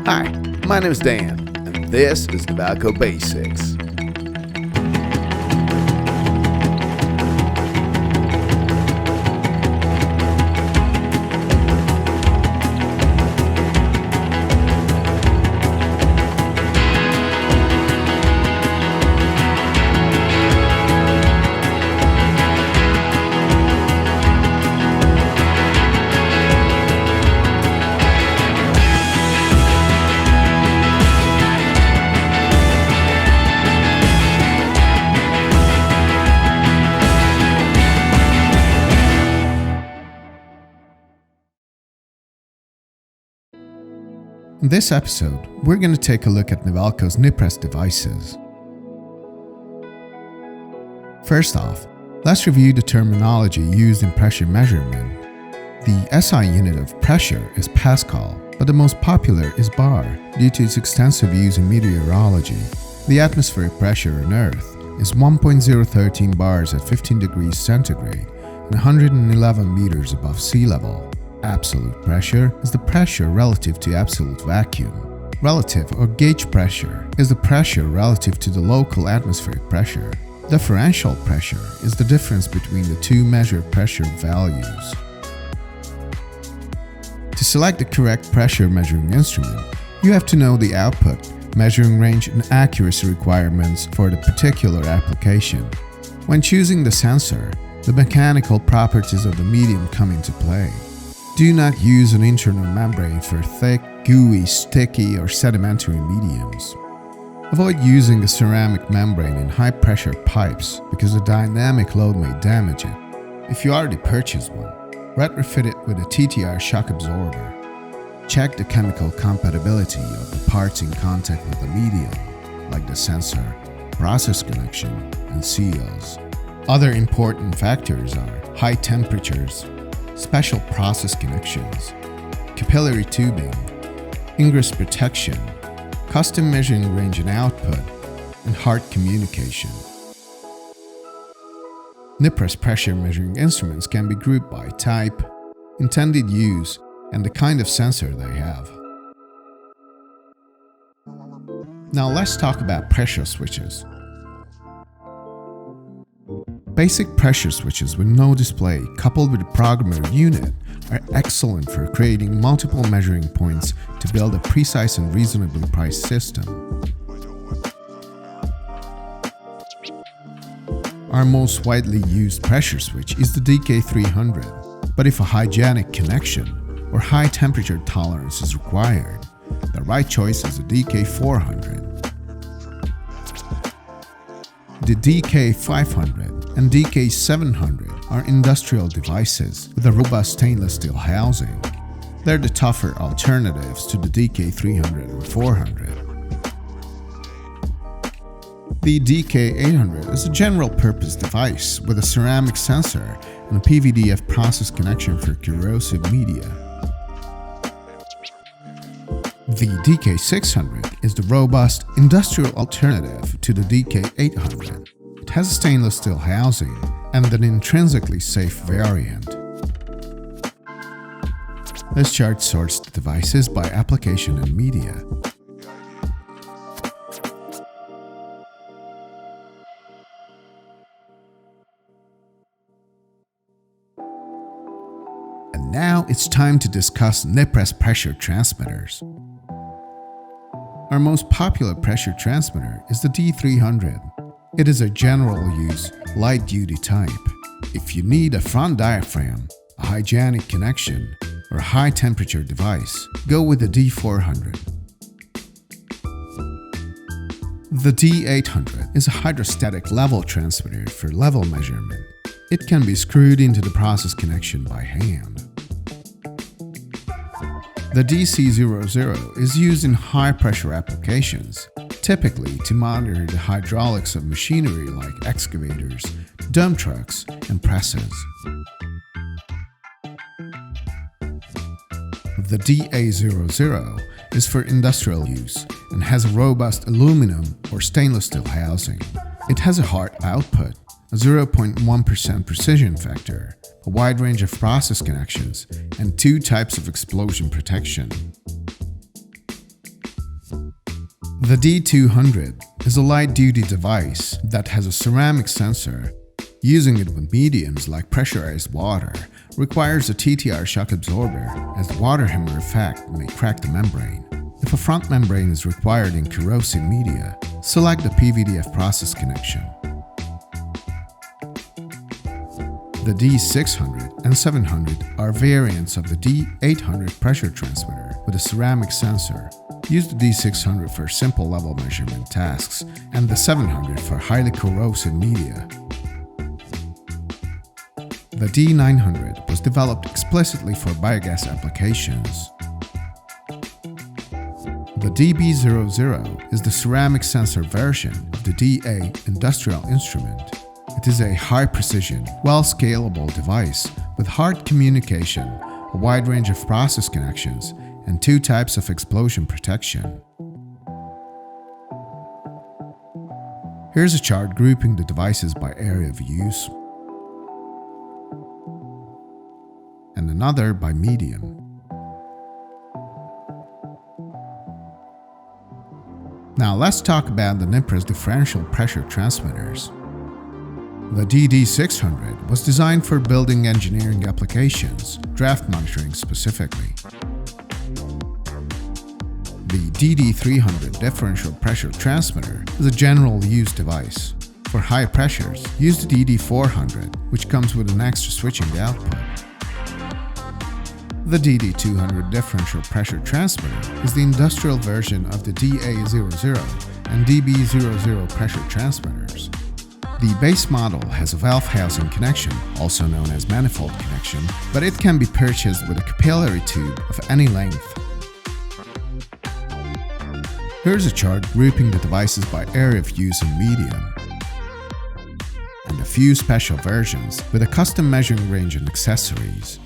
Hi, my name is Dan, and this is NIVELCO Basics. In this episode, we're going to take a look at NIVELCO's NIPRESS devices. First off, let's review the terminology used in pressure measurement. The SI unit of pressure is Pascal, but the most popular is bar due to its extensive use in meteorology. The atmospheric pressure on Earth is 1.013 bars at 15 degrees centigrade and 111 meters above sea level. Absolute pressure is the pressure relative to absolute vacuum. Relative or gauge pressure is the pressure relative to the local atmospheric pressure. Differential pressure is the difference between the two measured pressure values. To select the correct pressure measuring instrument, you have to know the output, measuring range, and accuracy requirements for the particular application. When choosing the sensor, the mechanical properties of the medium come into play. Do not use an internal membrane for thick, gooey, sticky, or sedimentary mediums. Avoid using a ceramic membrane in high-pressure pipes because the dynamic load may damage it. If you already purchased one, retrofit it with a TTR shock absorber. Check the chemical compatibility of the parts in contact with the medium, like the sensor, process connection, and seals. Other important factors are high temperatures, special process connections, capillary tubing, ingress protection, custom measuring range and output, and hard communication. NIPRESS pressure measuring instruments can be grouped by type, intended use, and the kind of sensor they have. Now let's talk about pressure switches. Basic pressure switches with no display coupled with a programmer unit are excellent for creating multiple measuring points to build a precise and reasonably priced system. Our most widely used pressure switch is the DK300, but if a hygienic connection or high temperature tolerance is required, the right choice is the DK400. The DK500 and DK700 are industrial devices with a robust stainless steel housing. They're the tougher alternatives to the DK300 and 400. The DK800 is a general-purpose device with a ceramic sensor and a PVDF process connection for corrosive media. The DK600 is the robust industrial alternative to the DK800. It has a stainless steel housing and an intrinsically safe variant. This chart sorts the devices by application and media. And now it's time to discuss NIPRESS pressure transmitters. Our most popular pressure transmitter is the D300. It is a general-use, light-duty type. If you need a front diaphragm, a hygienic connection, or a high-temperature device, go with the D400. The D800 is a hydrostatic level transmitter for level measurement. It can be screwed into the process connection by hand. The DC00 is used in high-pressure applications, typically to monitor the hydraulics of machinery like excavators, dump trucks, and presses. The DA00 is for industrial use and has a robust aluminum or stainless steel housing. It has a hard output, a 0.1% precision factor, a wide range of process connections, and 2 types of explosion protection. The D200 is a light-duty device that has a ceramic sensor. Using it with mediums like pressurized water requires a TTR shock absorber, as the water hammer effect may crack the membrane. If a front membrane is required in corrosive media, select the PVDF process connection. The D600 and 700 are variants of the D800 pressure transmitter with a ceramic sensor. Use the D600 for simple level measurement tasks and the 700 for highly corrosive media. The D900 was developed explicitly for biogas applications. The DB00 is the ceramic sensor version of the DA industrial instrument. It is a high-precision, well-scalable device with hard communication, a wide range of process connections, and 2 types of explosion protection. Here's a chart grouping the devices by area of use, and another by medium. Now let's talk about the NIPRESS differential pressure transmitters. The DD600 was designed for building engineering applications, draft monitoring specifically. The DD300 differential pressure transmitter is a general use device. For high pressures, use the DD400, which comes with an extra switching output. The DD200 differential pressure transmitter is the industrial version of the DA00 and DB00 pressure transmitters. The base model has a valve housing connection, also known as manifold connection, but it can be purchased with a capillary tube of any length. Here's a chart grouping the devices by area of use and medium, and a few special versions with a custom measuring range and accessories.